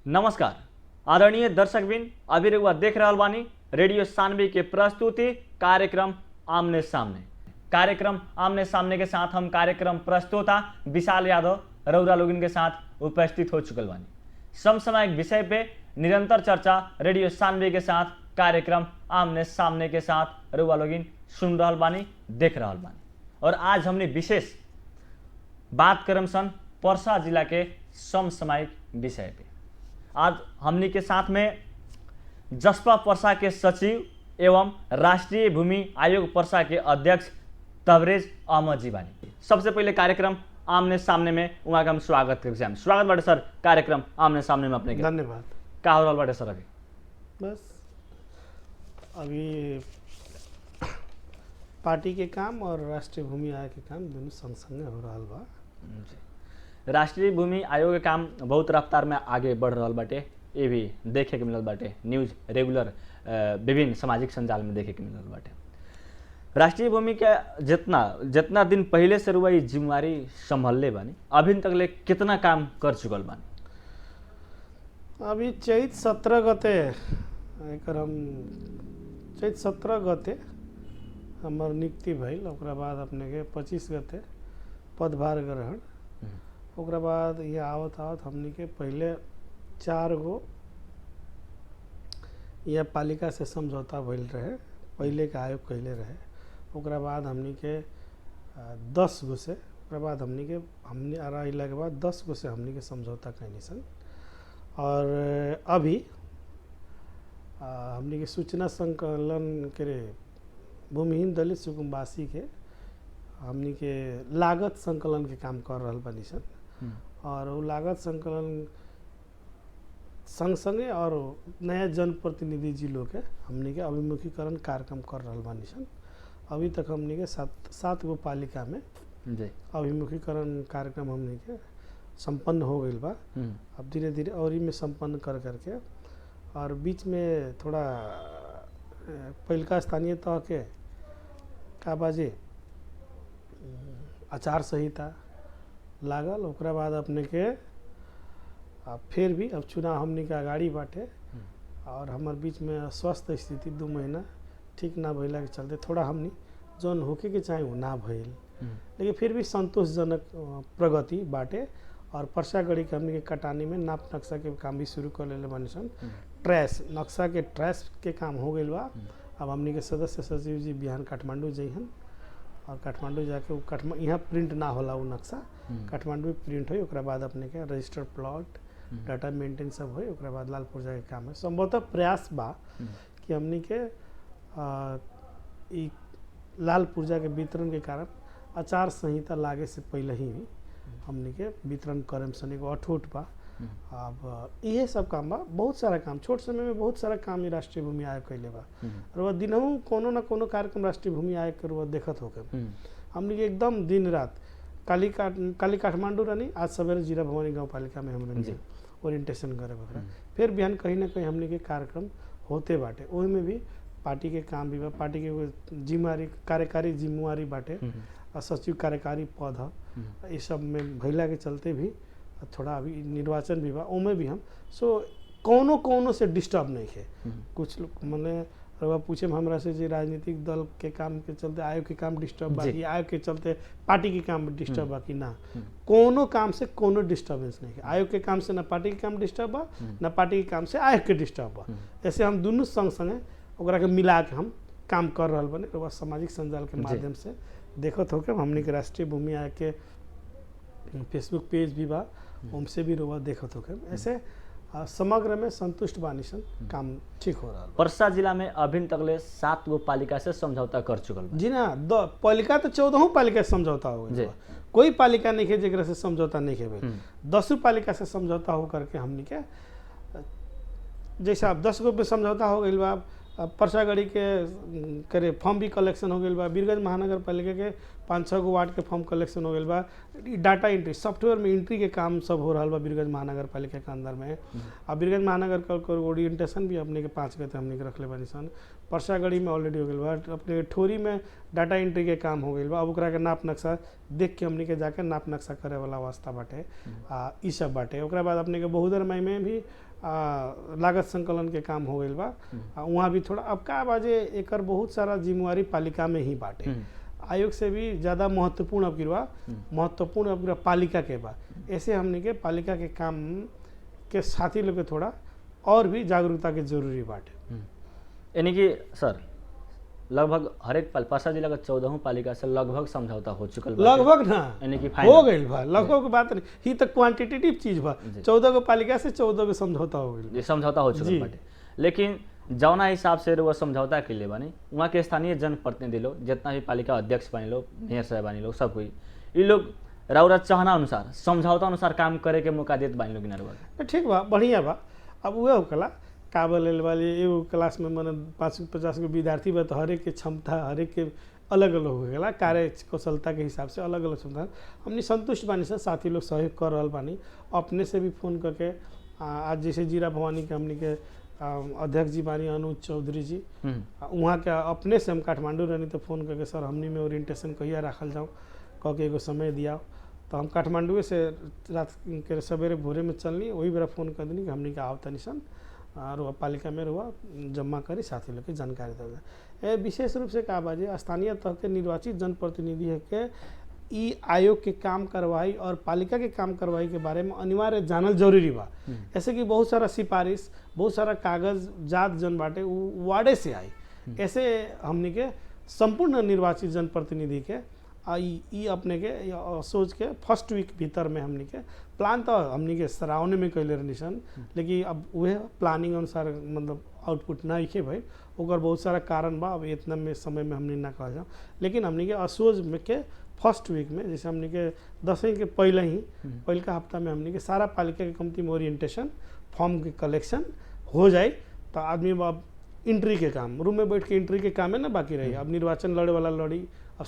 नमस्कार आदरणीय दर्शकबिन, अभी रउआ देख रहल बानी रेडियो सानवी के प्रस्तुति कार्यक्रम आमने सामने। कार्यक्रम आमने सामने के साथ हम कार्यक्रम प्रस्तुता विशाल यादव रउरा लोगन के साथ उपस्थित हो चुकल बानी। समसामयिक विषय पे निरंतर चर्चा रेडियो सानवी के साथ कार्यक्रम आमने सामने के साथ रउआ लोगन सुन रहल बानी, देख रहल बानी। और आज हमने विशेष बात करम सन पर्सा जिला के समसामयिक विषय पे। आज हमनी के साथ में जसपा पर्सा के सचिव एवं राष्ट्रीय भूमि आयोग पर्सा के अध्यक्ष तबरेज अहमद जी बानी। सबसे पहले कार्यक्रम आमने सामने में वहाँ का हम स्वागत कर स्वागत बाटे सर कार्यक्रम आमने सामने में अपने के। धन्यवाद। का हो रहा बाटे सर अभी? बस अभी पार्टी के काम और राष्ट्रीय भूमि आयोग के काम दोनों संग संग हो रहा बा। राष्ट्रीय भूमि आयोग के काम बहुत रफ्तार में आगे बढ़ रहा बाटे, ये भी देखे के मिलल बाटे। न्यूज़ रेगुलर विभिन्न सामाजिक संजाल में देखे के मिलल बाटे। राष्ट्रीय भूमि के जितना दिन पहले से रुआ जिम्मेवारी संभलले बानी, अभी तक ले कितना काम कर चुकल बानी? अभी चैत 17 गते एकर हम चैत 17 गते हमार नियुक्ति भइल। ओकरा बाद अपने के 25 गते पदभार ग्रहण। ओकरा बाद ये आवत हमनी के पहले 4 गो यह पालिका से समझौता भइल रहे, पहले के आयोग कहले रहे। ओकरा बाद हमनी के 10 गो से ओकरा बाद हमनी आइला के बाद 10 गो से हमनी के समझौता कैनी सन। और अभी हमनी के सूचना संकलन के भूमिहीन दलित सुकुम्बासी के हमनी के लागत संकलन के काम कर रहल बानी सन। और वो लागत संकलन संग संगे और नया जनप्रतिनिधि जिलों के हमनी के अभिमुखीकरण कार्यक्रम कर रहल बानी सन। अभी तक हमनी के 7 गो पालिका में अभिमुखीकरण कार्यक्रम हमनी के संपन्न हो गई बा। अब धीरे धीरे और में संपन्न कर करके और बीच में थोड़ा पहिलका स्थानीय तह के का बाजे आचार संहिता लागल। ओकरा बाद अपने के फिर भी अब चुनाव हमनी के आगाड़ी बाटे और हमार बीच में स्वस्थ स्थिति 2 महीना ठीक ना भइला के चलते थोड़ा हमनी जौन होके के चाहे वो ना भइल, लेकिन फिर भी संतोषजनक प्रगति बाटे। और परसागढ़ी के हमनी के कटानी में नाप नक्शा के काम भी शुरू कर लेले बानी सन। ट्रेस नक्शा के ट्रेस के काम हो गइल बा। अब हमनी के सदस्य सचिव जी बिहान काठमांडू जइहन और काठमांडू जाके वो यहाँ प्रिंट ना होला वो नक्शा, काठमांडू में प्रिंट हो। ओकरा बाद अपने के रजिस्टर्ड प्लॉट डाटा मेंटेन सब हो। ओकरा बाद लाल पुर्जा के काम है। संभवतः प्रयास बा कि हमनी के लाल पुर्जा के वितरण के कारण आचार संहिता लागे से पहले ही हमनी के वितरण करम सन एगो अठोट बा। अब ये सब काम बा, बहुत सारा काम छोट समय में बहुत सारा काम राष्ट्रीय भूमि आयोग कैले बा। और वह दिनों कोनो ना कोनो कार्यक्रम राष्ट्रीय भूमि आयोग के रुआ देखत होके हमनी के एकदम दिन रात काली काठमांडू रहनी, आज सवेरे जीरा भवानी गाँव पालिका में हमने ओरिएंटेशन करे वगैरह। फिर बिहान कहीं ना कहीं हमनी के कार्यक्रम होते बाटे। ओही में भी पार्टी के काम भी बा, पार्टी के जिम्मेवारी कार्यकारी जिम्मेवारी बाटे और सचिव कार्यकारी पद है। इस सब में भैला के चलते भी थोड़ा अभी निर्वाचन भी बा, ओमे भी हम कोनो से डिस्टर्ब नहीं है। कुछ लोग मैंने रवा पूछे हमरा से जी राजनीतिक दल के काम के चलते आयोग के काम डिस्टर्ब बा कि आयोग के चलते पार्टी के काम डिस्टर्ब बा कि ना, कोनो काम से कोनो डिस्टर्बेंस नहीं है। आयोग के काम से ना पार्टी के काम डिस्टर्ब बा, ना पार्टी के काम से आयोग के डिस्टर्ब बा। ऐसे हम दोनों संग संगे ओकरा के मिला के हम काम कर रहा बने। रवा सामाजिक संजाल के माध्यम से देखत होके हमनी के राष्ट्रीय भूमि आयोग के फेसबुक पेज भी बा, उनसे भी रोवा देखत होके। ऐसे समग्र में संतुष्ट बानी सन, काम ठीक हो रहा। पर्सा जिला में अभी तक ले 7 गो पालिका से समझौता कर चुकल जी ना। पालिका तो 14 पालिका से समझौता हो गया। कोई पालिका नहीं है जगह से समझौता नहीं है। 10 पालिका से समझौता हो करके हमनी के जैसे अब 10 गो पे समझौता हो गई बा। परसागढ़ी के करे फॉर्म भी कलेक्शन हो गई बा। बीरगंज महानगर पालिका के 5-6 गो वार्ड के फॉर्म कलेक्शन हो गई बा। डाटा एंट्री सॉफ्टवेयर में एंट्री के काम सब हो रहा बा बीरगंज महानगर पालिका के अंदर में। अब बीरगंज महानगर का ओरिएंटेशन भी अपने के 5 गते हमने के रखले बानी सन। परसागढ़ी में ऑलरेडी हो गई बा। अपने ठोरी में डाटा एंट्री के काम हो गई बा। अब ओकरा के नाप नक्शा देख के हमने के जाके नाप नक्शा करे वाला वास्ता बाटे। ई सब बाटे। ओकरा बाद अपने के बहुदर मई में भी लागत संकलन के काम हो गइल बा। वहाँ भी थोड़ा अब का बाजे एकर बहुत सारा जिम्मेवारी पालिका में ही बाटे। आयोग से भी ज़्यादा महत्वपूर्ण अब गिरवा महत्वपूर्ण अब गिरवा पालिका के बा। ऐसे हमने के पालिका के काम के साथी लोग के थोड़ा और भी जागरूकता के जरूरी बाटे। यानी कि सर लगभग हरेक पासा जिला का 14 पालिका से लगभग समझौता हो चुकल बा। लगभग ना यानी कि हो गइल बा, लगभग के बात नहीं, ही तो क्वांटिटेटिव चीज बा। 14 गो पालिका से 14 गो समझौता हो गइल, ये समझौता हो चुकल बाटे। लेकिन जौना हिसाब से वो समझौता के लिए बनी वहाँ के स्थानीय जनप्रतिनिधि लोग जितना भी पालिका अध्यक्ष बने लोग, मेयर साहब बने लोग, सब कोई ये लोग राउरा चाहना अनुसार समझौता अनुसार काम करे के मौका देत बानी लोग ना। ठीक बा, बढ़िया बा। अब वह होकला काबल लेल वाली एगो क्लास में मैंने 550 गो विद्यार्थी बा, तो हरेक के क्षमता हरेक के अलग अलग हो गया, कार्य कौशलता के हिसाब से अलग अलग क्षमता। हमने संतुष्ट बानी सर, साथी लोग सहयोग कर रहा बानी। अपने से भी फोन करके आज जैसे जीरा भवानी के हमने के अध्यक्ष जी बानी अनुज चौधरी जी, वहाँ के अपने से हम काठमांडू रहनी तो फ़ोन करके सर हमनी में ओरिएंटेशन कहिया रखल जाऊँ, कह के एगो समय दिया। तो हम काठमांडू से रात के सवेरे भोरे में चलनी, वही बेरा फ़ोन कर देनी कि हमनी के आओ तनी सन और पालिका में रुआ जमा करी, साथी लोग के जानकारी दे। विशेष रूप से कहा बाजे स्थानीय तह के निर्वाचित जनप्रतिनिधि है के ई आयोग के काम करवाई और पालिका के काम करवाई के बारे में अनिवार्य जानल जरूरी बा। ऐसे कि बहुत सारा सिफारिश, बहुत सारा कागज जात जन बाटे वो वार्डे से आई। ऐसे हमने के संपूर्ण निर्वाचित जनप्रतिनिधि के ई अपने के सोच के फर्स्ट वीक भीतर में हमने के प्लान तो हमने के सरावने में कैले रहनी सन, लेकिन अब वह प्लानिंग अनुसार मतलब आउटपुट ना इखे भाई, ओकर बहुत सारा कारण बा। अब इतना में समय में हमने ना कह जाऊँ, लेकिन हमने के असोज में के फर्स्ट वीक में जैसे हमने के 10वीं के पहले ही पहले का हफ्ता में हमने के सारा पालिका के कमिटी में ओरिएंटेशन फॉर्म के कलेक्शन हो जाए, तो आदमी अब एंट्री के काम रूम में बैठ के एंट्री के काम है ना बाकी रही। अब निर्वाचन लड़े वाला लड़ी, अब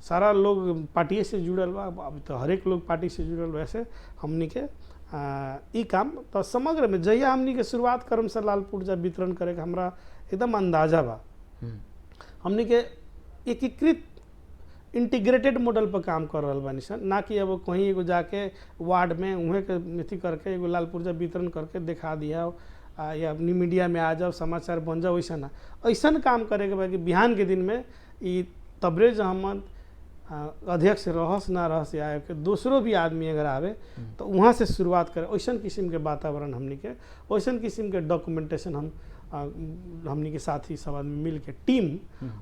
सारा लोग पार्टी से जुड़ल बा, अब तो हरेक लोग पार्टी से जुड़ल। वैसे हमनी के ई काम तो समग्र में जहिया हमनी के शुरुआत करम से लाल पुर्जा वितरण करे के हमरा एकदम अंदाजा बा। हमनी के एकीकृत इंटीग्रेटेड मॉडल पर काम कर रहा बानी सन, ना कि अब कहीं एगो जाके वार्ड में उहे के नीति करके एगो लाल पुर्जा वितरण करके दिखा दिया या अपनी मीडिया में आ जाओ समाचार बन जाओ। वैसा ना, ऐसा काम करे के बा कि बिहान के दिन में ई तबरेज अहमद अध्यक्ष रहस ना रहस आयोग के दूसरों भी आदमी अगर आवे तो वहाँ से शुरुआत करे। वैसा किस्म के वातावरण हमनी के, वैसा किस्म के डॉक्यूमेंटेशन हमनी के साथी सब आदमी मिल के टीम,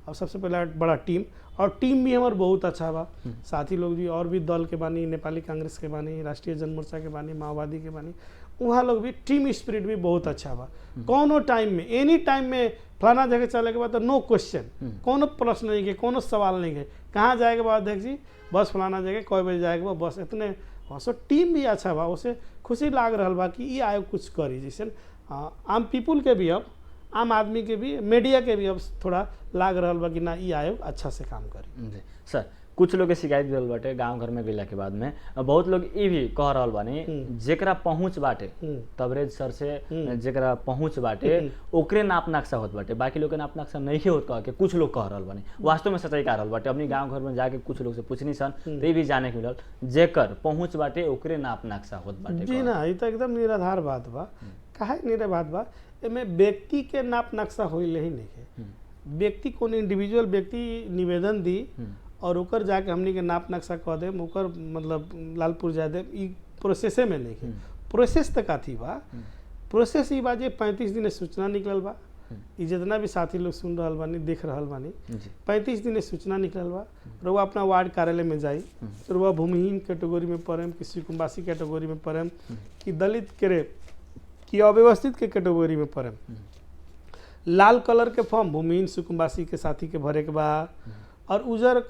और सबसे पहला बड़ा टीम, और टीम भी हमारे बहुत अच्छा बा। साथी लोग भी और भी दल के बानी, नेपाली कांग्रेस के बानी, राष्ट्रीय जनमोर्चा के बानी, माओवादी के बानी, वहाँ लोग भी टीम स्पिरिट भी बहुत अच्छा बा। कोनो टाइम में एनी टाइम में फलाना जगह चले के बाद तो नो क्वेश्चन, कोनो प्रश्न नहीं के, कोनो सवाल नहीं के, कहाँ जाएगा बा अध्यक्ष जी, बस फलाना जगह कई बजे जाएगा बा, बस इतने। सो टीम भी अच्छा बा, उसे खुशी लाग रहा बा कि ये आयोग कुछ करी। जैसे आम पीपुल के भी, अब आम आदमी के भी, मीडिया के भी अब थोड़ा लाग रहा बा कि ना ये आयोग अच्छा से काम करी। सर कुछ लोग के शिकायत भी बाटे गांव घर में गइला के बाद में, बहुत लोग ये भी कह रहा बानी जेकरा पहुँच बाटे तबरेज सर से जेकरा पहुँच बाटे ओकरे नाप नक्शा होत बाटे, बाकी लोग के नाप नक्शा नहीं होत कह के कुछ लोग कह रहा बानी। वास्तव में सच्चाई कह रहा बाटे। अपनी गांव घर में जाके कुछ लोग से पूछनी सन तो ये भी जाने के मिलल जेकर पहुँच बाटे ओकरे नाप नक्शा होत बाटे। जी ना, ये तो एकदम निराधार बात बा। काहे निराधार बात बा? एमे व्यक्ति के नाप नक्शा होइले ही नहीं है। व्यक्ति कौन इंडिविजुअल व्यक्ति निवेदन दी और ओकर जाके हमनी के नाप नक्शा कह दे, ओकर मतलब लालपुर जा दे, ई प्रोसेसे में नहीं है। प्रोसेस तक आती बा, प्रोसेस ई बा जे 35 दिन सूचना निकलल बा। ई जितना भी साथी लोग सुन रहा बानी, देख रहा बानी, 35 दिन सूचना निकलल बा। रुआ अपना वार्ड कार्यालय में जाई, रुआ भूमिहीन कैटेगरी में पड़ेम, किसी कुंबासी कैटेगरी में पड़ेम, कि दलित के कि अव्यवस्थित के कैटेगरी में पड़ेम, लाल कलर के फॉर्म भूमिहीन सुकुम्बासी के साथी के भरे के बा, और उजर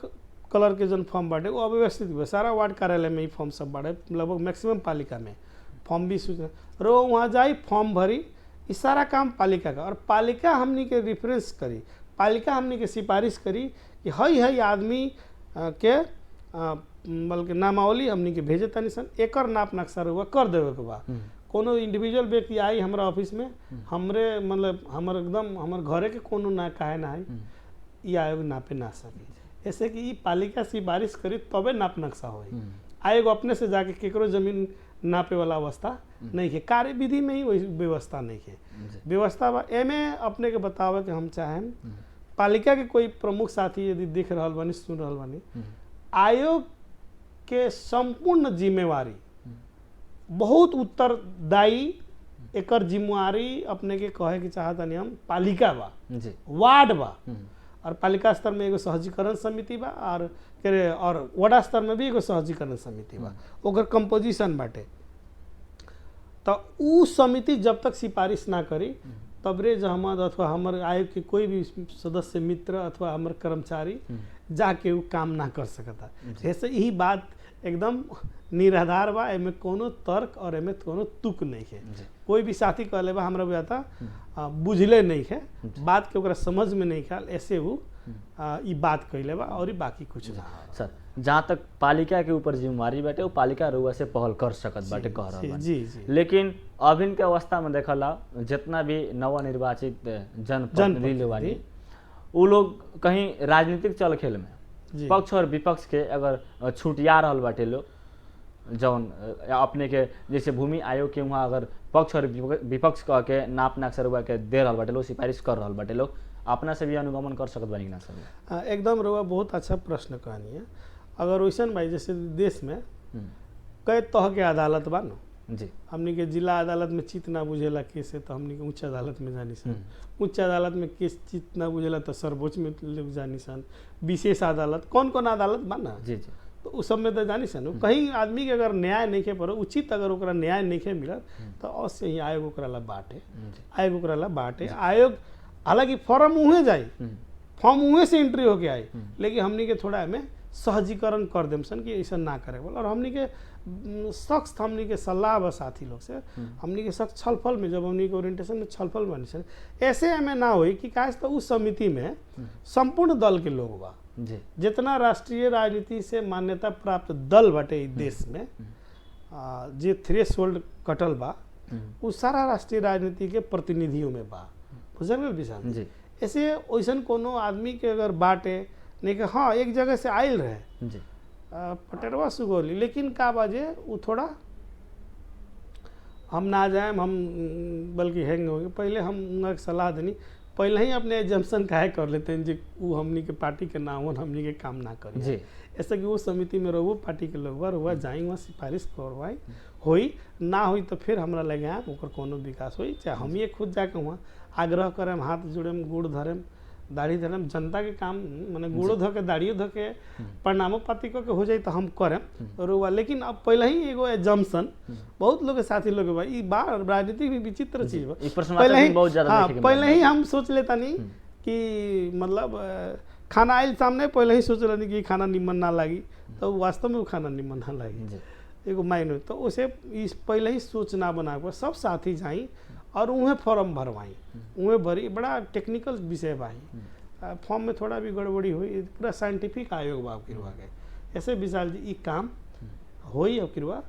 कलर के जन फॉर्म बाटे वो अव्यवस्थित बा। सारा वार्ड कार्यालय में ही फॉर्म सब बाटे, लगभग मैक्सिमम पालिका में फॉर्म भी सूचना रो वहाँ जाई, फॉर्म भरी, इस सारा काम पालिका का। और पालिका हमनी के रेफरेंस करी, पालिका हमनी के सिफारिश करी कि हई आदमी के बल्कि नामावली हमनी के भेजे तनी सन, एकर नाप नक्शा रुआ कर देवे के बा। कोनो इंडिविजुअल व्यक्ति आई हमारा ऑफिस में, हमरे मतलब हमर एकदम हमर घरे के कोनो ना काहे ना है, ये आयोग नापे ना सके। ऐसे कि ये पालिका सिफारिश करी तबे नाप नक्शा होई। आयोग अपने से जाके केकरो जमीन नापे वाला अवस्था नहीं है, कार्य विधि में ही वही व्यवस्था नहीं है। व्यवस्था बा एमे अपने के बतावे कि हम चाहें पालिका के कोई प्रमुख साथी यदि देख रहा बानी सुन रहा बानी, आयोग के संपूर्ण जिम्मेवारी बहुत उत्तरदायी एकर जिम्मेवारी अपने के कहे के चाहतनी हम पालिका बा, वार्ड बा, और पालिका स्तर में एगो सहजीकरण समिति बा और वडा स्तर में भी एगो सहजीकरण समिति बा, ओकर कंपोजिशन बाटे। तो उ समिति जब तक सिफारिश ना करी तबरे जहमद अथवा हमर आयोग के कोई भी सदस्य मित्र अथवा हमर कर्मचारी जाके उ काम ना कर सकता। जैसे यही बात एकदम निराधार बा, एमे कोनो तर्क और एमे कोनो तुक नहीं है। कोई भी साथी कहले बा हमरा बुझाता बुझले नहीं है, बात के ओकरा समझ में नहीं ख्याल, ऐसे वो ई बात कहले बा और बाकी कुछ ना। सर जहाँ तक पालिका के ऊपर जिम्मेवारी बाटे वो पालिका रउआ से पहल कर सकत बाटे कह रहल बाटे। जी। लेकिन अभिन के अवस्था में देखला जितना भी नवनिर्वाचित जनप्रतिनिधि लोग बानी उ लोग कहीं राजनीतिक चल खेल में पक्ष और विपक्ष के अगर छुटिया रहल बाटे लोग, जौन अपने के जैसे भूमि आयोग के वहाँ अगर पक्ष और विपक्ष कह के नाप नाक रुआ के दे रहल बाटे लोग, सिफारिश कर रहल बाटे लोग, अपना से भी अनुगमन कर सकत बानी ना सर? एकदम रुआ बहुत अच्छा प्रश्न कहनी है। अगर वैसन भाई जैसे देश में कई तरह के अदालत बा न जी, हमनी के जिला अदालत में चित ना बुझेला केस है तो हमनी के उच्च अदालत में जानी सन, उच्च अदालत में केस चित ना बुझेला तो सर्वोच्च में लोग जानी सन, विशेष अदालत कौन कौन अदालत बा ना जी जी, तो उस सब में तो जानी सन। कहीं आदमी के अगर न्याय नहीं पर उचित अगर ओकरा न्याय नहीं मिलत तो अवश्य ही आयोग ओकरा ला बाटे, आयोग ओकरा ला बाटे। आयोग हालांकि फॉर्म उहे जाई, फॉर्म उहे से एंट्री होके आई, लेकिन हमनी के थोड़ा हमें सहजीकरण कर देम सन कि ऐसा ना करे बोल। और हमनी के सख्त हमनी के सलाह बा साथी लोग से, हमनी के सख्त छलफल में जब हमनी के ओरिएंटेशन में छलफल बनी सन ऐसे हमें ना होई कि काश तो उस समिति में संपूर्ण दल के लोग बा, जितना राष्ट्रीय राजनीति से मान्यता प्राप्त दल बाटे इस देश में जे थ्रेशोल्ड कटल बा उ सारा राष्ट्रीय राजनीति के प्रतिनिधियों में बा, बुझल विशाल। ऐसे वैसन कोनो आदमी के अगर बाटे नहीं कि हाँ एक जगह से आयल रहे पटेरवा सुगौली, लेकिन का बाजे वो थोड़ा हम ना जाए हम बल्कि हैंग होंगे, पहले हम उनका सलाह देनी पहले ही अपने एजम्पशन काहे कर लेते हैं जी वो हमनी के पार्टी के नाम हमनी के काम ना करी, ऐसा कि वो समिति में रहो पार्टी के लोग हुआ जाए वहाँ सिफारिश करवाई होई ना हुई तो फिर हमरा लगे आए ओकर कोनो विकास होई, चाहे हम ये खुद जाके वहाँ आग्रह करें, हाथ जुड़ेम, गुड़ धरेम, दाढ़ी धरेम, जनता के काम माने गुड़ो धो के दाढ़ियो धो के प्रणामो पाती के हो जाए तो हम करें रुआ। लेकिन अब पहले ही एगो एजम्पशन बहुत लोग के साथी लोग बा ई बार राजनीति भी विचित्र चीज बा, पहले ही हम सोच लेता नहीं कि मतलब खाना आयल सामने पहले ही सोच लेनी कि खाना निमन ना लगी तो वास्तव में वो खाना निमन ना लगी एगो मायने, तो उसे इस पहले ही सोच ना बना कर सब साथी जाई और उन्हें फॉर्म भरवाई, उन्हें भरी बड़ा टेक्निकल विषय भाई, फॉर्म में थोड़ा भी गड़बड़ी हुई पूरा साइंटिफिक आयोग बा किरवा के ऐसे विशाल जी ई काम होई और किरवा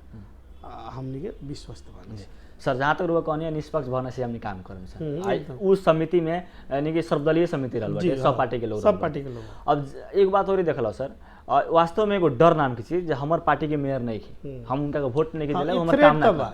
हमनी के विश्वस्त बने। सर जहाँ तक रुआ कहनी निष्पक्ष भावना से हमने काम करें सर उस समिति में यानी कि सर्वदलीय समिति रहल बाटे, सब पार्टी के लोग, सब पार्टी के लोग। अब एक बात और ही देखल सर वास्तव में एगो डर नाम की चीज हमार पार्टी के मेयर नहीं की, हम उनका वोट नहीं दिला, हमार काम ना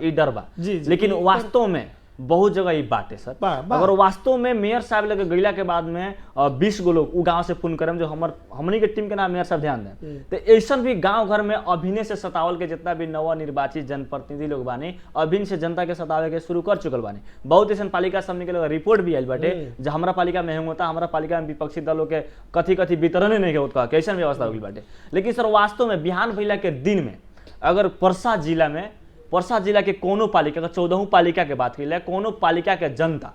ई डर बा, लेकिन वास्तव में बहुत जगह ये बात है सर। अगर वास्तव में मेयर साहब लगे गईला के बाद में 20 गो लोग उ गांव से फोन करम जो हमनी के टीम के नाम मेयर साहब ध्यान दें, तो ऐसा भी गांव घर में अभिनय से सतावल के जितना भी नवनिर्वाचित जनप्रतिनिधि लोग बानी अभिन से जनता के सतावे के शुरू कर चुकल बानी। बहुत ऐसा पालिका समिति के लोग रिपोर्ट भी आयल बाटे जो हमारा पालिका में होता, हमारा पालिका में विपक्षी दलों के कथी कथी वितरण नहीं होता कैसन व्यवस्था हो गई बाटे। लेकिन सर वास्तव में बिहान भइला के दिन में अगर परसा जिला के कोनो पालिका का 14 पालिका के बात की कोनो पालिका के जनता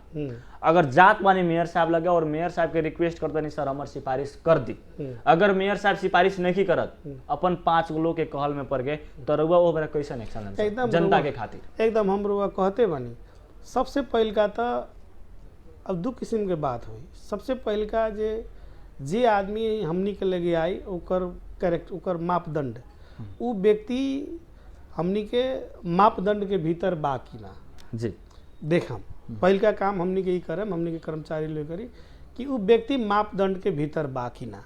अगर जात बानी मेयर साहब लगे और मेयर साहब के रिक्वेस्ट करते नहीं सर हमार सिफारिश कर दी, अगर मेयर साहब सिफारिश नहीं करत अपन 5 लोग के कहल में पड़ गए तो रुआ वो बड़ा कैसा एक्शन जनता के खातिर एकदम हम रुआ कहते बानी। सबसे पहल का तो अब दो किस्म के बात हुई, सबसे पहल का जे आदमी हमनी के लगे आई ओकर मापदंड वो व्यक्ति हमनी के मापदंड के भीतर बा कि ना जी देखम। पहल का काम हमनी के करे हमनी के कर्मचारी लोग करी कि वो व्यक्ति मापदंड के भीतर बा कि ना,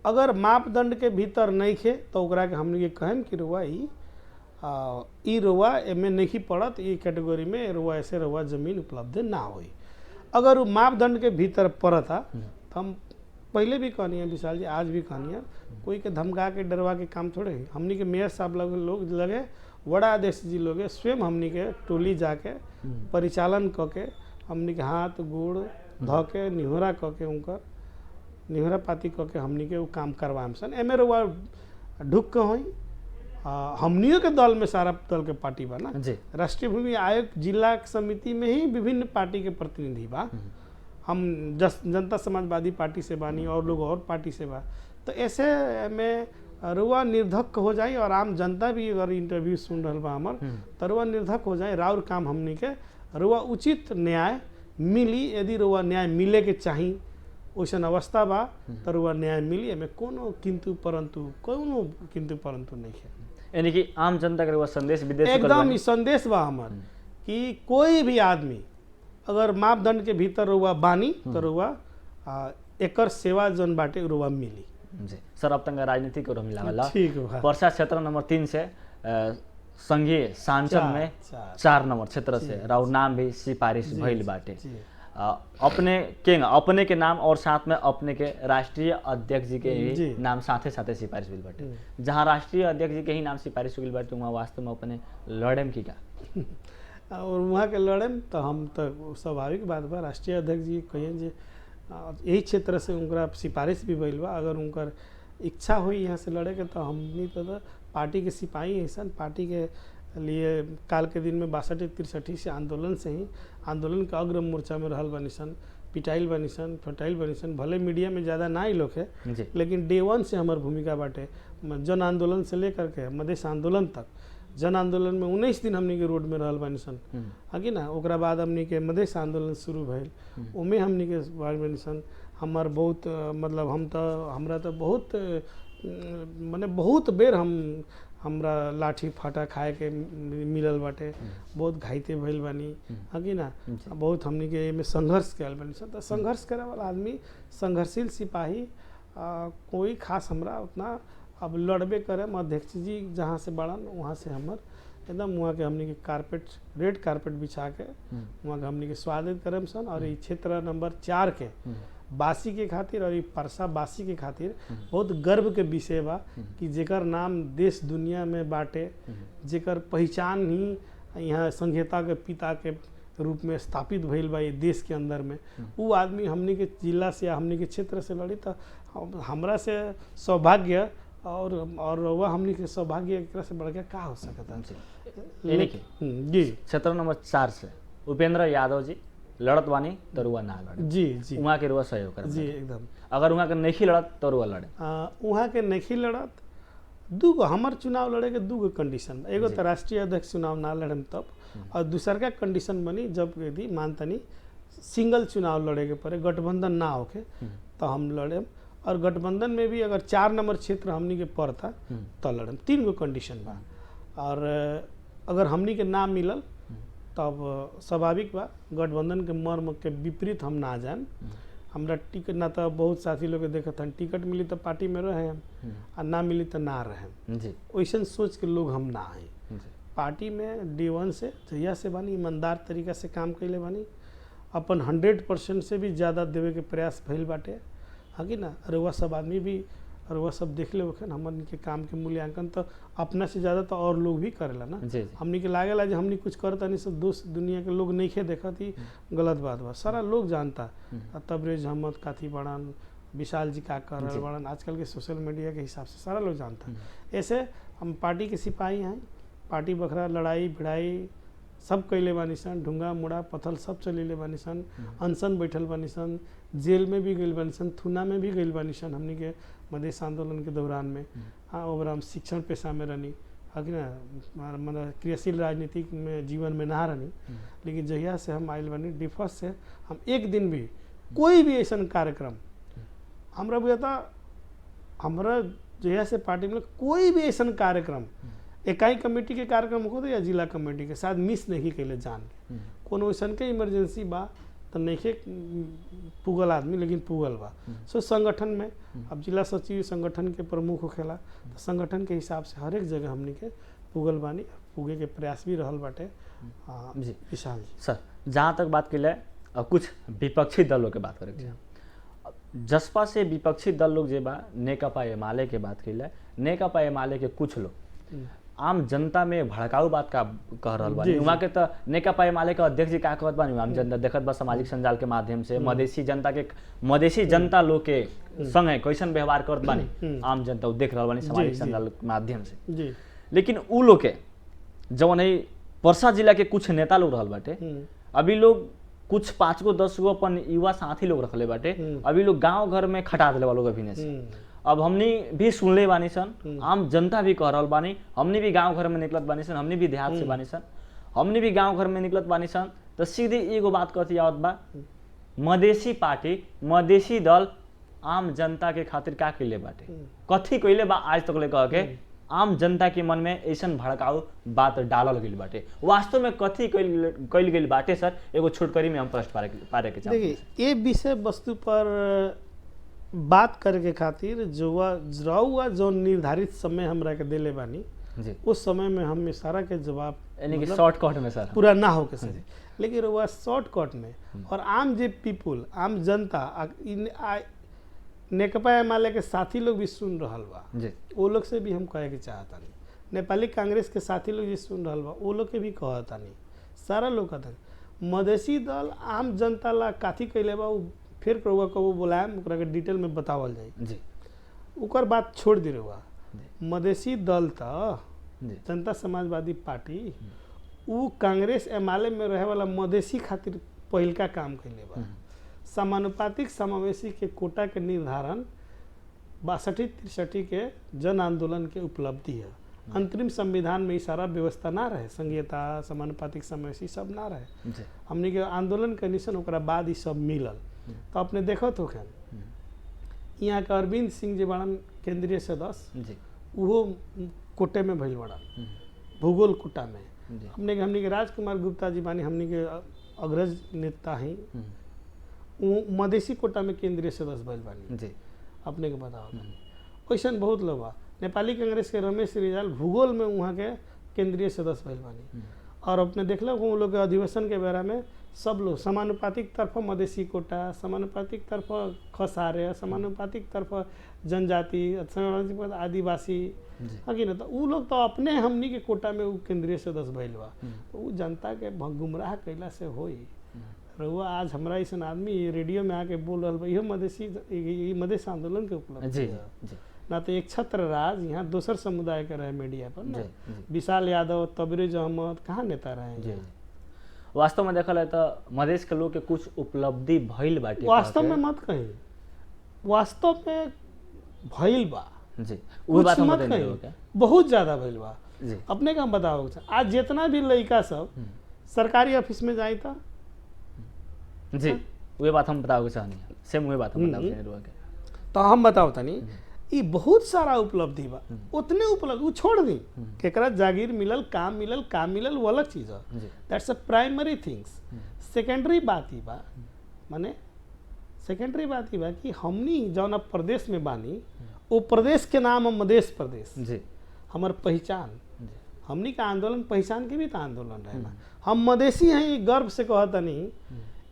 अगर मापदंड के भीतर नहीं खे तो ओकरा के हमनी के कहम कि रुआ ई रुआ एमे नहीं पड़त, ई कैटेगरी में रुआ ऐसे रुआ जमीन उपलब्ध ना होई। अगर वो मापदंड के भीतर पड़ता तो हम पहले भी कहनी है विशाल जी, आज भी कहनी है, कोई के धमका के डरवा के काम थोड़े है। हमनी के मेयर साहब लोग लगे, वड़ा अध्यक्ष जी लोग स्वयं हमनी के टोली जाके परिचालन क के हमनी के हाथ गोड़ ध के निहोरा क के उनकर निहोरा पाती क के हमनी के वो काम करवाएम सन। एमे रुआ ढुक के होई हमनियों के दल में सारा दल के पार्टी बा ना जी। राष्ट्रीय भूमि आयोग जिला समिति में ही विभिन्न पार्टी के प्रतिनिधि बा। हम जनता समाजवादी पार्टी से बानी और लोग और पार्टी से बा। तो ऐसे में रुआ निर्धक हो जाए और आम जनता भी अगर इंटरव्यू सुन रहा बा हमर तो रुआ निर्धक हो जाए। राउर काम हमनी के रुआ उचित न्याय मिली, यदि रुआ न्याय मिले के चाही वैसन अवस्था बा तो रुआ न्याय मिली। एमे कोनो किंतु परंतु नहीं है। यानी कि आम जनता के संदेश विदेश एकदम संदेश बा हमर कि कोई भी आदमी अगर मापदंड के भीतर रुआ बानी तो रुआ एकर सेवा जन बाटे रुआ मिली। जी सर, अब तक राजनीति को मिला वाला ठीक बा। परसा क्षेत्र नंबर 3 से संघीय सांसद में 4 नंबर क्षेत्र से राउर नाम भी सिफारिश भइल बाटे। अपने के नाम और साथ में अपने के राष्ट्रीय अध्यक्ष जी के ही नाम साथे साथे सिफारिश भइल बाटे। जहाँ राष्ट्रीय अध्यक्ष जी के ही नाम सिफारिश भइल बाटे वहाँ वास्तव में अपने लड़ेम की का और वहाँ के लड़ेम तो हम तो स्वाभाविक बात बा। राष्ट्रीय अध्यक्ष जी कहिए जे यही क्षेत्र से उनका सिफारिश भी भइल बा। अगर उनकर इच्छा हुई यहाँ से लड़े के तो हमनी तो पार्टी के सिपाही ऐसा पार्टी के लिए काल के दिन में 62-63 से आंदोलन के अग्र मोर्चा में रहल बनी सन, पिटाइल बनी सन, फटाइल बनी सन। भले मीडिया में ज़्यादा ना ही लोग है लेकिन डे 1 से हमार भूमिका बाटे। जन आंदोलन से लेकर के मधेश आंदोलन तक, जन आंदोलन में 19 दिन हमनी के रोड में रहल बनी सन आगे ना। ओकरा बाद हमनी के मधेश आंदोलन शुरू भइल, उमें हमनी के बनी सन। हमार बहुत मतलब हमरा तो बहुत माने बहुत बेर हमरा लाठी फाटा खाए के मिलल बाटे, बहुत घायते भइल बानी हकी ना। बहुत हमनी के में संघर्ष कल बानी सन। तो संघर्ष करे वाला आदमी, संघर्षशील सिपाही कोई खास हमरा उतना अब लड़बे करे। अध्यक्ष जी जहाँ से बड़न वहाँ से हमर एकदम वहाँ के हमनी के रेड कारपेट बिछा के वहाँ के हमनी के स्वागत करम सन। और ये क्षेत्र नंबर 4 के बासी के खातिर और ये परसा बासी के खातिर बहुत गर्व के विषय बा कि जेकर नाम देश दुनिया में बाटे, जेकर पहचान ही यहाँ संहिता के पिता के रूप में स्थापित भइल बा ये देश के अंदर में। वो आदमी हमनी के जिला से या हमनी के क्षेत्र से लड़ी तो हमरा से सौभाग्य और वह हमनी के सौभाग्य एक तरह से बढ़ गया का हो सकता है। जी क्षेत्र नंबर 4 से उपेंद्र यादव जी लड़त बानी तो रुआ ना लड़े। जी वहाँ के रुआ सहयोग कर जी एकदम। अगर वहाँ के नहीं लड़त तो रुआ लड़े। वहाँ के नहीं लड़त दूगो हमार चुनाव लड़े के दूगो कंडीशन। एगो तो राष्ट्रीय अध्यक्ष चुनाव ना लड़म तब, और दूसर का कंडीशन बनी जब यदि मानतनी सिंगल चुनाव लड़े के पड़े, गठबंधन ना होके तो हम लड़ेम। और गठबंधन में भी अगर 4 नंबर क्षेत्र हमनी के पड़ता तो लड़ेम। 3 गो कंडीशन बा। और अगर हमनी के ना मिलल तब स्वाभाविक बा गठबंधन के मर्म के विपरीत हम ना जान। हमरा टिकट ना तो बहुत साथी लोग देखत हन टिकट मिली तो पार्टी में रहे हम और ना मिली तो ना रहे जी। वैसन सोच के लोग हम ना आई पार्टी में डे 1 से जहिया से बानी ईमानदार तरीका से काम कैले बानी। अपन 100% से भी ज़्यादा देवे के प्रयास भइल बाटे हकी ना। अरे वह सब आदमी भी और वह सब देख ले वखन हमन के काम के मूल्यांकन तो अपना से ज़्यादा तो और लोग भी करेला ना। हमनी के लागेला जो हमनी कुछ करता नहीं सब दोस्त दुनिया के लोग नहीं खे देखत ही गलत बात बा। सारा लोग जानता तबरेज अहमद काथी बड़ान, विशाल जी का कर रहे बड़ान, आजकल के सोशल मीडिया के हिसाब से सारा लोग जानता। ऐसे हम पार्टी के सिपाही हैं। पार्टी बखरा लड़ाई भिड़ाई सब कैले बानी सन, ढुंगा मुड़ा पथल सब चलीले बानी सन, अनशन बैठल बानी सन, जेल में भी गइल बानी सन, थुना में भी गइल बानी सन हमनी के मधेश आंदोलन के दौरान में। हाँ ओकरा हम शिक्षण पेशा में रहनी हकी ना, मतलब क्रियाशील राजनीतिक में जीवन में ना रहनी। लेकिन जहिया से हम आयल बानी डिफॉल्ट से हम एक दिन भी कोई भी ऐसा कार्यक्रम हमरा बुझाता हमरा जहिया से पार्टी में कोई भी ऐसा कार्यक्रम इकाई कमेटी के कार्यक्रम होते या जिला कमेटी के साथ मिस नहीं कैले जान के कोनो ऐसा के इमरजेंसी बा तो नहीं पुगल आदमी लेकिन पुगल बा। सो संगठन में अब जिला सचिव संगठन के प्रमुख होखेला तो संगठन के हिसाब से हर एक जगह हमनी के पुगल बानी, पुगे के प्रयास भी रहल बाटे। जी विशाल जी सर, जहाँ तक बात करें अब कुछ विपक्षी दलों के बात करें, जसपा से विपक्षी दल लोग जे बा नेकपा एमाले के बात करें, नेकपा एमाले के कुछ लोग आम जनता में भड़काऊ बात का कह रहा बानी। वहाँ के तो नेकपा एमाले के अध्यक्ष जी का कहत बानी, आम जनता देखत बा सामाजिक संजाल के माध्यम से मधेसी जनता लोग के संगे कैसन व्यवहार करत बानी आम जनता देख रहा बानी सामाजिक संजाल के माध्यम से जी। लेकिन उ लोग के जवन है परसा जिला के कुछ नेता लोग रहल बाटे, अभी लोग कुछ 5 गो 10 गो अपन युवा साथी लोग रखले बाटे, अभी लोग गांव घर में खटा दिले वालों अभिनय से। अब हमनी भी सुनले बानी सन, आम जनता भी कह रहल बानी, हमनी भी गांव घर में निकलत बानी सन, हमनी भी देहात से बानी सन, हमनी भी गांव घर में निकलत बानी सन, तो सीधे एगो बात कहती आवत बा, मधेसी पार्टी मधेसी दल आम जनता के खातिर का कइले बाटे, कथी कइले बा आज तक ले कह के आम जनता के मन में ऐसन भड़काऊ बात डालल गइल बाटे, वास्तव में कथी कइल गइल बाटे सर, एगो छोटकरी में हम प्रश्न पारे के चाहते। देखिए ये विषय वस्तु पर बात करे के खातिर जो निर्धारित समय हमरा के देले बानी जी, उस समय में हम इशारा के जवाब यानी कि शॉर्टकट में सर पूरा ना हो के सके, लेकिन वह शॉर्टकट में और आम जे पीपुल आम जनता नेकपा एमाले के साथी लोग भी सुन रहल बा जी, वो लोग से भी हम कहे के चाहतानी, नेपाली कांग्रेस के साथी लोग भी सुन रहल बा वो लोग के भी कहतानी, सारा लोग कहता मधेसी दल आम जनता ला काथी कैले बा फिर प्रभुआ कबो बुलाएम ओकरा के डिटेल में बतावल जाए जी, ओकर बात छोड़ दे रहुआ। मधेसी दल त जी, जनता समाजवादी पार्टी उ कांग्रेस एमाले में रहे वाला मधेसी खातिर पहिलका काम कैले बा। समानुपातिक समावेशी के कोटा के निर्धारण 62-63 के जन आंदोलन के उपलब्धि है। अंतरिम संविधान में सारा व्यवस्था ना रहे, संघीयता समानुपातिक समावेशी सब ना रहे, हमने के आंदोलन के निशन ओकरा बाद ही सब मिलल। तो अपने देखो तो यहाँ के अरविंद सिंह जी बड़न केंद्रीय सदस्य वो कोटे में भइल बड़न, भूगोल कोटा में। हमने के राजकुमार गुप्ता जी बानी, हमने के अग्रज नेता हैं, मधेसी कोटा में केंद्रीय सदस्य भइल बानी जी। अपने के बताओ वैसन बहुत लोग बा। नेपाली कांग्रेस के रमेश रिजाल भूगोल में वहाँ के केंद्रीय सदस्य भइल बानी। और अपने देख लो वो लोग के अधिवेशन के बेरा में सब लोग समानुपातिक तरफ मधेसी कोटा, समानुपातिक तरफ खसारे, समानुपातिक तरफ जनजाति, समानुपातिक आदिवासी हकी ना, तो उ लोग तो अपने हमनी के कोटा में केंद्रीय सदस्य भइल बा। तो उ जनता के गुमराह कैला से होई। रहुआ आज हमरा ऐसा आदमी रेडियो में आके बोल रहा इहो मधेश आंदोलन के उपलब्धि है ना। तो एक छत्र राज यहाँ दोसर समुदाय के रहे मीडिया पर ना, विशाल यादव, तबरेज अहमद कहाँ नेता रहे। वास्तव में देखल है तो मधेश के लोग के कुछ उपलब्धि भइल बाटे, वास्तव में मत कहीं, वास्तव में भइल बा जी, वो बात हम बताएंगे क्या, बहुत ज्यादा भइल बा जी। अपने का बताओ आज जितना भी लड़का सब सरकारी ऑफिस में जाए था जी, वही बात हम बताओगे चाहनी सेम वही बात हम बताओगे। तो हम बताओ तनी ये बहुत सारा उपलब्धि बा, उतने उपलब्धि वो छोड़ दी केकरा जागीर मिलल, काम मिलल वो अलग चीज है, that's a primary things. Secondary बात ही बा, माने सेकेंडरी बात ही बा कि हमनी जौन अब प्रदेश में बानी वो प्रदेश के नाम है मधेश प्रदेश जी, हमार पहचान, हमनी का आंदोलन पहचान के भी तो आंदोलन रहे ना। हम मधेसी हैं, ये गर्व से कहता नहीं।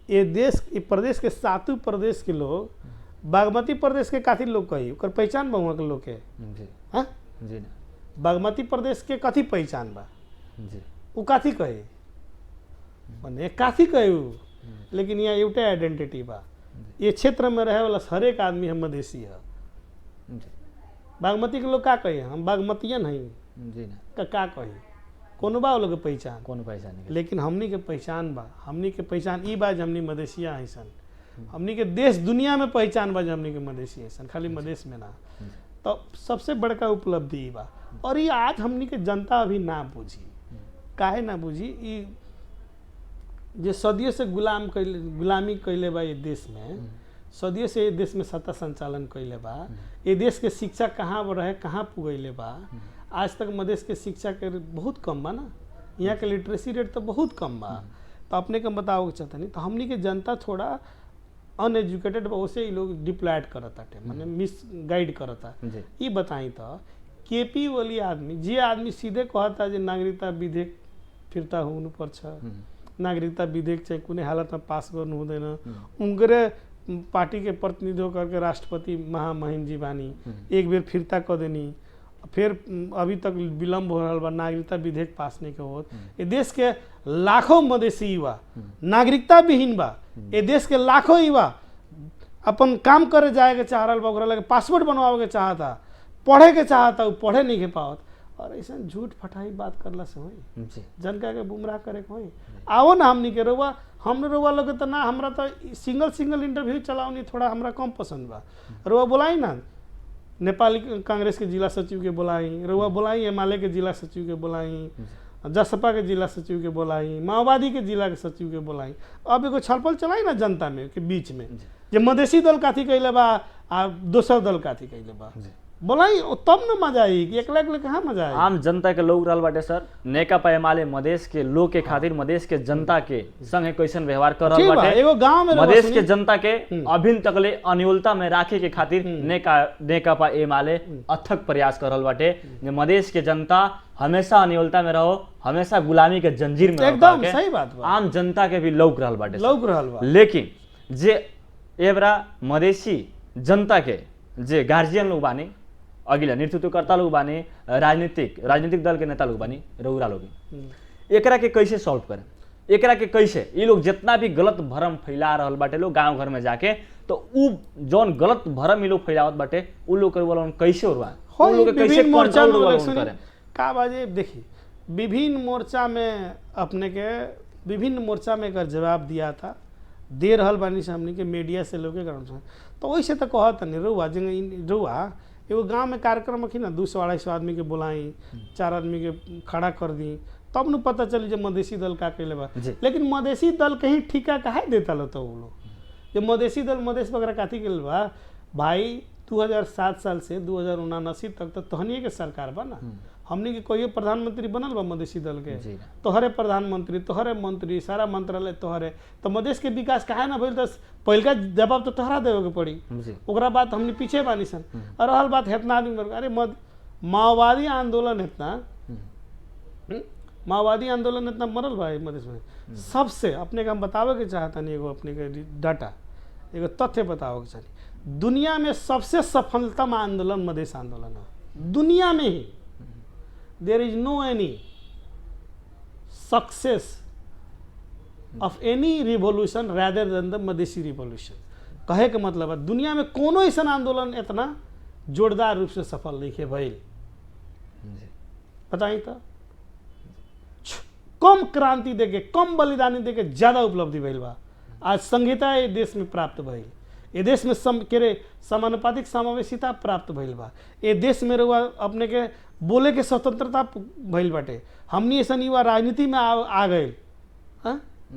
ये देश ये प्रदेश के 7 प्रदेश के लोग बागमती प्रदेश के काथी लोग कही ओकर पहचान बा वहाँ के लोग के जी, हाँ जी ना। बागमती प्रदेश के कथी पहचान बा जी, वो काथी कहे माने काथी कहे वो, लेकिन यहाँ एवटे आइडेंटिटी बा, ये क्षेत्र में रहे वाला हर एक आदमी हम मधेसी है। बागमती के लोग का कहे हम बागमतियन हैं जी ना, का कही कोनो बा लोग के पहचान, कोनो पहचान, लेकिन हमनी के पहचान बा, हमनी के पहचान ई बा हमनी मधेसिया हैं सन, हमनी के देश दुनिया में पहचान बा हमनी के मधेसी हैं सन, खाली मधेश में ना। तो सबसे बड़का उपलब्धि ई बा, और ये आज हमनी के जनता अभी ना बुझी, काहे ना बुझी, ई जे सदियों से गुलामी कैले बा ये देश में, सदियों से ये देश में सत्ता संचालन कैले बा, ये देश के शिक्षा कहाँ रहे कहाँ पुगैले बा। आज तक मधेश के शिक्षा के बहुत कम बा ना, यहाँ के लिटरेसी रेट तो बहुत कम बा। तो अपने के बताओ चाहता नहीं, तो हमनी के जनता थोड़ा अनएजुकेटेड बा, उसे ये लोग डिप्लॉयड करता टे, माने मिस गाइड करता। ये बताई तो केपी वाली आदमी जे आदमी सीधे कहता जे नागरिकता विधेयक फिर्ता हुनुपर्छ, नागरिकता विधेयक चाहिँ कुनै हालतमा पास गर्नु हुँदैन, उनकरे पार्टी के प्रतिनिधित्व करके राष्ट्रपति महामहिम जी बानी, एक बेर फिर्ता कर देनी, फिर अभी तक विलम्ब हो रहा बा, नागरिकता विधेयक पास नहीं के होत। ये देश के लाखों मधेसी युवा नागरिकता विहीन बा, ये देश के लाखों युवा अपन काम करे जाए के चाह रहा बा, ओकरा लगे पासपोर्ट बनवावे के चाहता, पढ़े के चाहता, वो पढ़े नहीं के पावत। और ऐसा झूठ फटाई बात करला से होई, जनता के गुमराह करे के होई। आओ ना हमनी के रउआ, हम रउआ लोग तो ना, हमरा तो सिंगल इंटरव्यू चलावनी थोड़ा हमरा कम पसंद बा। रउआ बोलाई ना नेपाली कांग्रेस के जिला सचिव के बोलाई, रउआ बोलाई एमाले के जिला सचिव के बोलाई, जसपा के जिला सचिव के बोलाई, माओवादी के जिला के सचिव के बोलाई। अब एगो छलफल चलाई ना जनता में के बीच में, जे मधेसी दल काथी कैले बा आ दोसर दल काथी कैले बा, बोलाई तब न मजा आई कि एकला एकला कहाँ मजा आई। आम जनता के लोग रहल बाटे सर, नेकपा एमाले मधेश के लोग के खातिर मधेश के जनता के संगे कैसन व्यवहार कर रहल बाटे, एगो गांव में मधेश के जनता के अभिन तकले अन्योलता में राखे के खातिर नेकपा एमाले अथक प्रयास कर रहल बाटे जे मधेश के जनता हमेशा अन्योलता में रहो, हमेशा गुलामी के जंजीर में एकदम सही बात बा। आम जनता के भी लौक रहल बाटे, लौक रहल बा। लेकिन जे एबरा मधेसी जनता के जे गार्जियन लोग बानी, अगिला नेतृत्वकर्ता लोग बानी, राजनीतिक दल के नेता लोग बानी, रउरा लोग, एकरा के कैसे सॉल्व करें, एकरा के कैसे ये लोग जितना भी गलत भरम फैला रहल बाटे लोग गांव घर में जाके, तो उ जौन गलत भरम ये लोग फैलावत बाटे उ लोग के बोला कैसे उड़वा, उन लोग के कैसे कंट्रोल करें। का बाजे देखिए, विभिन्न मोर्चा में अपने के विभिन्न मोर्चा में एकर जवाब दिया था, दे रहल बानी से हमनी के मीडिया से लोग के कारण से, तो वैसे तो कहत नहीं रउआ रउआ एगो गांव में कार्यक्रम रखी ना, 200-250 आदमी के बुलाई, 4 आदमी के खड़ा कर दी, तब न पता चली जो मधेसी दल का कैले बा। लेकिन मधेसी दल कहीं ठीका काहे देता लो, तो वो लोग जो मधेसी दल मधेश वगैरह काथी कैले बा भाई, 2007 साल से 2079 तक तो तहनिए के सरकार बा ना, हमने के कोई प्रधानमंत्री बनल बा मधेसी दल के, तोहरे प्रधानमंत्री, तोहरे मंत्री, सारा मंत्रालय तोहरे, तो मधेश के विकास काहे ना भइल, तो पहिलका जवाब तो तोहरा देवे के पड़ी, ओकरा बात हमने पीछे बानी सन। और रहल बात हेतना आदमी, अरे माओवादी आंदोलन इतना, माओवादी आंदोलन इतना मरल बा मधेश में, सबसे अपने के हम बतावे के चाहता नहीं, एगो अपने के डाटा एगो तथ्य बतावे के चाहिए, दुनिया में सबसे सफलतम आंदोलन मधेश आंदोलन है, दुनिया में ही। There is no any success of any revolution rather than the Madhesi revolution। कहे के मतलब है दुनिया में कोनो ऐसा आंदोलन इतना जोरदार रूप से सफल नहीं है भइल, बताइए तो। कम क्रांति देके, कम बलिदानी देके ज्यादा उपलब्धि भइल बा। आज संहिता ये देश में प्राप्त भइल, ये देश में समानुपातिक समावेशिता प्राप्त भइल बा, ये देश में रउआ अपने के बोले के स्वतंत्रता भइल बाटे। हमनी ऐसा युवा राजनीति में आ गए,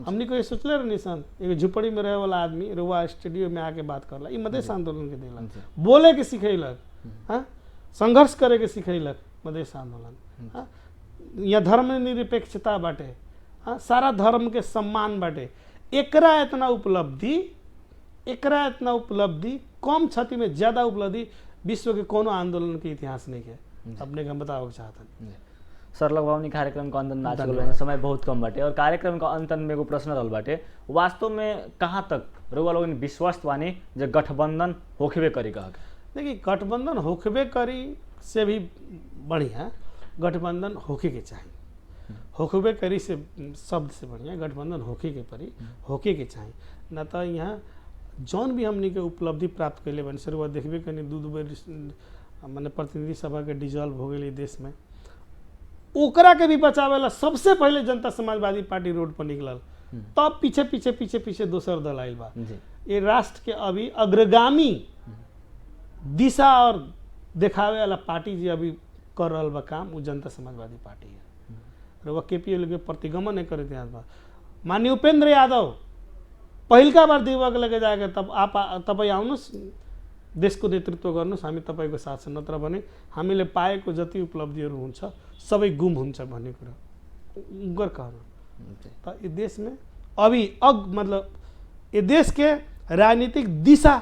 हमनी को ये सोचले रहनी सन, एक झुपड़ी में रहे वाला आदमी रउआ स्टूडियो में आके बात करला, ये मधेश आंदोलन के देला, बोले के सिखैलक, संघर्ष करे के सिखैलक मधेश आंदोलन। यहाँ धर्म निरपेक्षता बाटे, सारा धर्म के सम्मान बाटे। एकरा इतना उपलब्धि कम क्षति में ज्यादा उपलब्धि विश्व के कोनो आंदोलन के इतिहास नहीं है। अपने हम बताओ चाहता सर, लगभग कार्यक्रम का अंत ना चल, समय बहुत कम बाटे, और कार्यक्रम का अंत में एगो प्रश्न रहल बाटे, वास्तव में कहाँ तक रउआ लोग विश्वस्त बानी जे गठबंधन होखबे करी? कहा देखिए, गठबंधन होखबे करी से भी बढ़िया गठबंधन होके के चाहिए, होखबे करी से शब्द से बढ़िया गठबंधन होके के परी, होके के चाहिए ना। तो यहाँ जौन भी हमनी के उपलब्धि प्राप्त कैले बनी सर, देखबे कनी 2 बेर माने प्रतिनिधि सभा के डिजॉल्व हो गई देश में, ओकरा के भी बचावेला सबसे पहले जनता समाजवादी पार्टी रोड पर निकलल, तब पीछे दोसर दल आयल बा। ये राष्ट्र के अभी अग्रगामी दिशा और देखावे वाला पार्टी जी अभी कर रहा बा काम, वो जनता समाजवादी पार्टी है। रउआ केपी के प्रतिगमन नहीं करे ध्यान बा। माननीय उपेंद्र यादव पहिलका बार दिवक लगे जाके तब आउनुहोस्, देश को नेतृत्व गर्नुहोस्, हामी तपाईँको साथ छ, नत्र भने हामीले पाएको जति उपलब्धिहरू हुन्छ सबै गुम हुन्छ भन्ने कुरा उनकर कहना। तो ये देश में अभी मतलब ये देश के राजनीतिक दिशा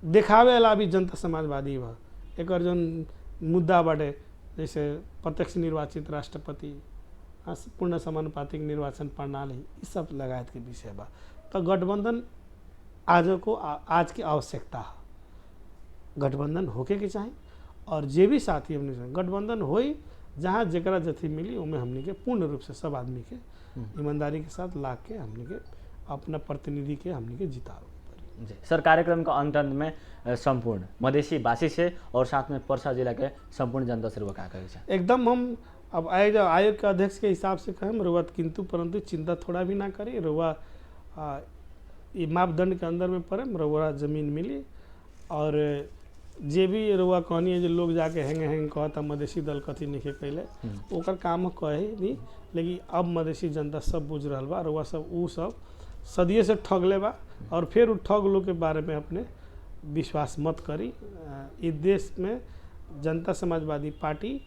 देखावे वाला भी जनता समाजवादी बा, एक जौन मुद्दा बाटे जैसे प्रत्यक्ष निर्वाचित राष्ट्रपति, पूर्ण समानुपातिक निर्वाचन प्रणाली, ये सब लगायत के विषय बा। तो गठबंधन आज की आवश्यकता है, गठबंधन होके के चाही और जे भी साथी हमने से गठबंधन होई जहाँ जरा जथी मिली उमें हमने के पूर्ण रूप से सब आदमी के ईमानदारी के साथ ला के हमने के अपना प्रतिनिधि के हमने के जितावे। जी सर, कार्यक्रम का अंत में संपूर्ण मधेसी वासी से और साथ में पर्सा जिला के संपूर्ण जनता से रुआ का कहे? एकदम हम अब आयोग के अध्यक्ष के हिसाब से कहें रुआ किंतु परंतु चिंता थोड़ा भी ना करी, रुआ ये मापदंड के अंदर में पड़े, रुआ जमीन मिली और जे भी रुआ कहनी है जो लोग जाके हैंग कहता मधेसी दल कथी नहीं कैले ओकर काम कहे नहीं, लेकिन अब मधेसी जनता सब बुझ रहा बा, रुआ सब उ सब सदिये से ठगले बा और फिर उ ठग लोग के बारे में अपने विश्वास मत करी। इस देश में जनता समाजवादी पार्टी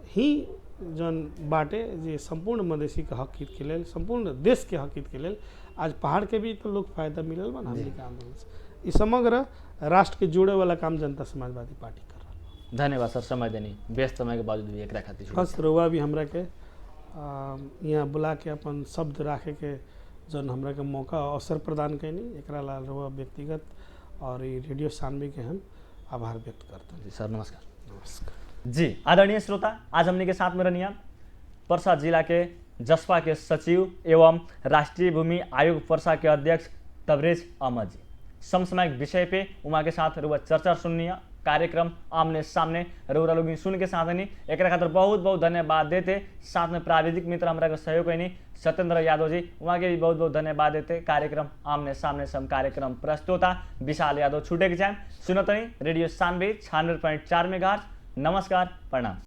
ही जौन बाटे जे संपूर्ण मधेसी के हक हित के लेल, संपूर्ण देश के हक हित के लेल आज पहाड़ के भी तो लोग फायदा मिलल बा हमने के आंदोलन से। इस समग्र राष्ट्र के जोड़े वाला काम जनता समाजवादी पार्टी कर रहा। धन्यवाद सर, समय देनी व्यस्त समय के बावजूद भी एकरा खातिर बस रउआ भी हमरा के यहाँ बुला के अपन शब्द राखे के जौन हमरा के मौका अवसर प्रदान कैनी, एकरा ला रउआ व्यक्तिगत और ये रेडियो सानवी के हम आभार व्यक्त करते हैं। सर नमस्कार। नमस्कार जी आदरणीय श्रोता, आज हमने के साथ में रनिया पर्सा जिला के जसपा के सचिव एवं राष्ट्रीय भूमि आयोग पर्सा के अध्यक्ष तबरेज अहमद जी। समसामयिक विषय पे उमा के साथ रुआ चर्चा सुननी, कार्यक्रम आमने सामने रउरा लोग सुन के साथ नहीं एक खातिर बहुत बहुत धन्यवाद देते। साथ में प्राविधिक मित्र हमारा के सहयोग नहीं सत्येंद्र यादव जी, वहाँ के भी बहुत बहुत धन्यवाद देते। कार्यक्रम आमने सामने से हम कार्यक्रम प्रस्तुता विशाल यादव छूटे के चाहे सुनत नहीं रेडियो सानवी 96.4 मेगाहर्ट्ज। नमस्कार, प्रणाम।